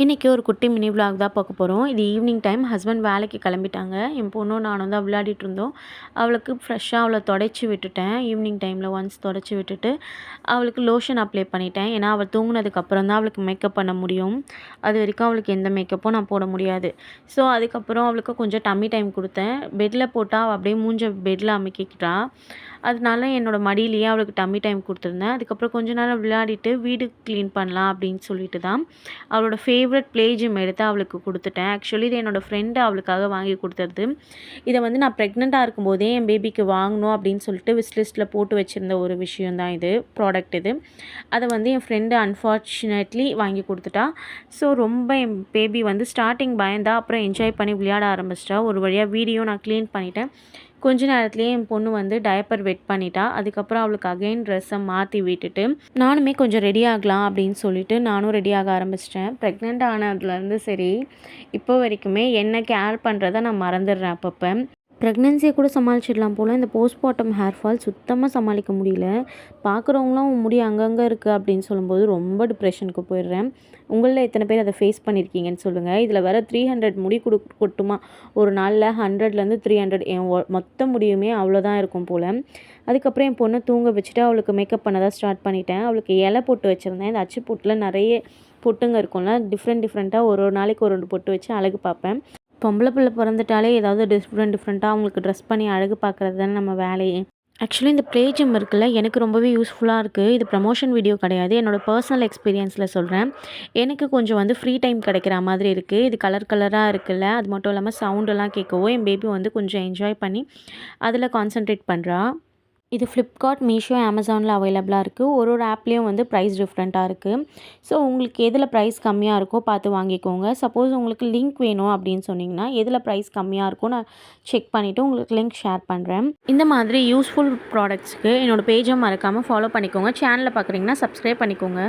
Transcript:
இன்றைக்கி ஒரு குட்டி மினி விலாக் தான் பார்க்க போகிறோம். இது ஈவினிங் டைம். ஹஸ்பண்ட் வேலைக்கு கிளம்பிட்டாங்க. என் பொண்ணும் நானும் தான் விளையாடிட்டு இருந்தோம். அவளுக்கு ஃப்ரெஷ்ஷாக அவளை துடைச்சி விட்டுட்டேன். ஈவினிங் டைமில் ஒன்ஸ் துடைச்சி விட்டுட்டு அவளுக்கு லோஷன் அப்ளை பண்ணிட்டேன். ஏன்னா அவள் தூங்கினதுக்கப்புறம் தான் அவளுக்கு மேக்கப் பண்ண முடியும். அது வரைக்கும் அவளுக்கு எந்த மேக்கப்பும் நான் போட முடியாது. ஸோ அதுக்கப்புறம் அவளுக்கு கொஞ்சம் டம்மி டைம் கொடுத்தேன். பெட்டில் போட்டால் அவள் அப்படியே மூஞ்ச பெட்டில் அமுக்கிக்கிட்டா. அதனால என்னோடய மடியிலேயே அவளுக்கு டம்மி டைம் கொடுத்துருந்தேன். அதுக்கப்புறம் கொஞ்ச நேரம் விளையாடிட்டு வீடு க்ளீன் பண்ணலாம் அப்படின்னு சொல்லிட்டு தான் அவளோட ஃபேவரட் ப்ளே ஜிம் எடுத்து அவளுக்கு கொடுத்துட்டேன். ஆக்சுவலி இது என்னோடய ஃப்ரெண்டு அவளுக்காக வாங்கி கொடுத்தது. இதை வந்து நான் ப்ரெக்னெண்ட்டாக இருக்கும்போதே என் பேபிக்கு வாங்கணும் அப்படின்னு சொல்லிட்டு விஷ்லிஸ்ட்டில் போட்டு வச்சுருந்த ஒரு விஷயம் தான் இது, ப்ராடக்ட் இது. அதை வந்து என் ஃப்ரெண்டு அன்ஃபார்ச்சுனேட்லி வாங்கி கொடுத்துட்டா. ஸோ ரொம்ப என் பேபி வந்து ஸ்டார்டிங் பயந்தா, அப்புறம் என்ஜாய் பண்ணி விளையாட ஆரம்பிச்சிட்டா. ஒரு வழியாக வீடியோ நான் க்ளீன் பண்ணிட்டேன். கொஞ்ச நேரத்துலேயே என் பொண்ணு வந்து டயப்பர் வெட் பண்ணிட்டா. அதுக்கப்புறம் அவளுக்கு அகைன் ட்ரெஸ்ஸை மாற்றி விட்டுட்டு நானுமே கொஞ்சம் ரெடி ஆகலாம் அப்படின்னு சொல்லிட்டு நானும் ரெடி ஆக ஆரம்பிச்சிட்டேன். ப்ரெக்னென்ட் ஆனதுலேருந்து சரி இப்போ வரைக்குமே என்ன கேர் பண்ணுறதை நான் மறந்துடுறேன் அப்பப்போ. ப்ரெக்னென்சியை கூட சமாளிச்சிடலாம் போல், இந்த போஸ்ட்மார்ட்டம் ஹேர் ஃபால் சுத்தமாக சமாளிக்க முடியல. பார்க்குறவங்களாம் முடி அங்கங்கே இருக்குது அப்படின்னு சொல்லும்போது ரொம்ப டிப்ரெஷனுக்கு போயிடுறேன். உங்களில் எத்தனை பேர் அதை ஃபேஸ் பண்ணியிருக்கீங்கன்னு சொல்லுங்கள். இதில் வேறு 300 முடி கொட்டுமா ஒரு நாளில். 100லேருந்து 300 என் மொத்த முடியுமே அவ்வளோதான் இருக்கும் போல். அதுக்கப்புறம் என் பொண்ணை தூங்க வச்சுட்டு அவளுக்கு மேக்கப் பண்ண தான் ஸ்டார்ட் பண்ணிட்டேன். அவளுக்கு இலை பொட்டு வச்சுருந்தேன். இந்த அச்சு பொட்டில் நிறைய பொட்டுங்க இருக்கும்ல, டிஃப்ரெண்ட்டாக ஒரு நாளைக்கு ஒரு 2 பொட்டு வச்சு அழகு பார்ப்பேன். பொம்பளை பிள்ளை பிறந்துட்டாலே ஏதாவது டிஃப்ரெண்ட்டாக அவங்களுக்கு ட்ரெஸ் பண்ணி அழகு பார்க்குறது தானே நம்ம வேலையே. ஆக்சுவலி இந்த ப்ளே ஜிம் இருக்குல்ல, எனக்கு ரொம்பவே யூஸ்ஃபுல்லாக இருக்குது. இது ப்ரமோஷன் வீடியோ கிடையாது, என்னோடய பர்சனல் எக்ஸ்பீரியன்ஸில் சொல்கிறேன். எனக்கு கொஞ்சம் வந்து ஃப்ரீ டைம் கிடைக்கிற மாதிரி இருக்குது. இது கலராக இருக்குல்ல, அது மட்டும் இல்லாமல் சவுண்டெல்லாம் கேட்கவோ என் பேபி வந்து கொஞ்சம் என்ஜாய் பண்ணி அதில் கான்சன்ட்ரேட் பண்ணுறா. இது ஃப்ளிப்கார்ட், மீஷோ, அமேசானில் அவைலபிளாக இருக்குது. ஒரு ஆப்லேயும் வந்து ப்ரைஸ் டிஃப்ரெண்ட்டாக இருக்குது. ஸோ உங்களுக்கு எதில் ப்ரைஸ் கம்மியாக இருக்கோ பார்த்து வாங்கிக்கோங்க. சப்போஸ் உங்களுக்கு லிங்க் வேணும் அப்படின்னு சொன்னிங்கன்னா எதில் ப்ரைஸ் கம்மியாக இருக்கோ நான் செக் பண்ணிவிட்டு உங்களுக்கு லிங்க் ஷேர் பண்ணுறேன். இந்த மாதிரி யூஸ்ஃபுல் ப்ராடக்ட்ஸ்க்கு என்னோடய பேஜை மறக்காமல் ஃபாலோ பண்ணிக்கோங்க. சேனலில் பார்க்குறீங்கன்னா சப்ஸ்கிரைப் பண்ணிக்கோங்க.